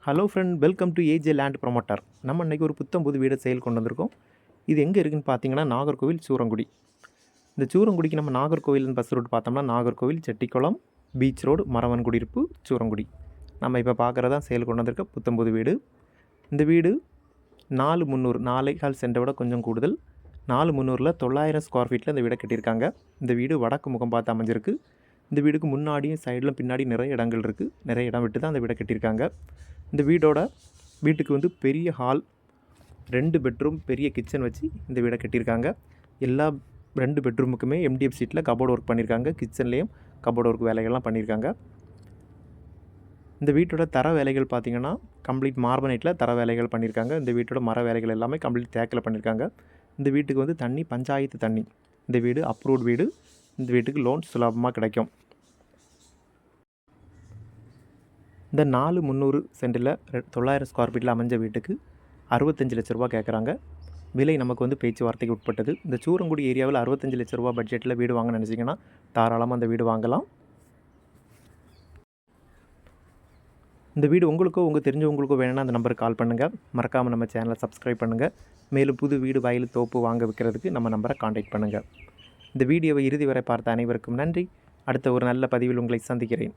Hello friend, welcome to AJ land promoter. நம்ம இன்றைக்கி ஒரு புத்தம்புது வீடு செயல் கொண்டு வந்திருக்கோம். இது எங்கே இருக்குதுன்னு பார்த்தீங்கன்னா நாகர்கோவில் சூரங்குடி. இந்த சூரங்குடிக்கு நம்ம நாகர்கோவில் பஸ் ரூட் பார்த்தோம்னா நாகர்கோவில், செட்டிக்குளம், பீச் ரோடு, மரவன் குடியிருப்பு, சூரங்குடி. நம்ம இப்போ பார்க்குறதா செயல் கொண்டு வந்திருக்க புத்தம்புது வீடு. இந்த வீடு 4,300 4,4 சென்ட்டை விட கொஞ்சம் கூடுதல். 4,300ல் 900 ஸ்கொயர் ஃபீட்டில் இந்த வீடை கட்டியிருக்காங்க. இந்த வீடு வடக்கு முகம் பார்த்து அமைஞ்சிருக்கு. இந்த வீடுக்கு முன்னாடியும் சைடிலும் பின்னாடி நிறைய இடங்கள் இருக்குது. நிறைய இடம் விட்டு தான் அந்த வீடை கட்டியிருக்காங்க. இந்த வீட்டுக்கு வந்து பெரிய ஹால், 2 பெட்ரூம், பெரிய கிச்சன் வச்சு இந்த வீடை கட்டியிருக்காங்க. எல்லா 2 பெட்ரூமுக்குமே எம்டிஎஃப் சீட்டில் கபோர்டு ஒர்க் பண்ணியிருக்காங்க. கிச்சன்லேயும் கபோர்டு ஒர்க் வேலைகள்லாம் பண்ணியிருக்காங்க. இந்த வீட்டோட தர வேலைகள் பார்த்திங்கன்னா கம்ப்ளீட் மார்பனைட்டில் தர வேலைகள் பண்ணியிருக்காங்க. இந்த வீட்டோட மர வேலைகள் எல்லாமே கம்ப்ளீட் தேக்கில் பண்ணியிருக்காங்க. இந்த வீட்டுக்கு வந்து தண்ணி பஞ்சாயத்து தண்ணி. இந்த வீடு அப்ரூவ்ட் வீடு. இந்த வீட்டுக்கு லோன் சுலபமாக கிடைக்கும். இந்த 4,300 சென்ட்டில் 900 ஸ்கொயர் ஃபீட்டில் அமைஞ்ச வீட்டுக்கு 65 லட்ச ரூபா கேட்குறாங்க. விலை நமக்கு வந்து பேச்சுவார்த்தைக்கு உட்பட்டது. இந்த சூரங்குடி ஏரியாவில் 65 லட்ச ரூபா பட்ஜெட்டில் வீடு வாங்க நினச்சிங்கன்னா தாராளமாக அந்த வீடு வாங்கலாம். இந்த வீடு உங்களுக்கோ உங்கள் தெரிஞ்சவங்களுக்கோ வேணும்னா அந்த நம்பருக்கு கால் பண்ணுங்கள். மறக்காமல் நம்ம சேனலை சப்ஸ்கிரைப் பண்ணுங்கள். மேலும் புது வீடு, வயல், தோப்பு வாங்க விற்கிறதுக்கு நம்ம நம்பரை காண்டாக்ட் பண்ணுங்கள். இந்த வீடியோவை இறுதி வரை பார்த்த அனைவருக்கும் நன்றி. அடுத்த ஒரு நல்ல பதிவில் உங்களை சந்திக்கிறேன்.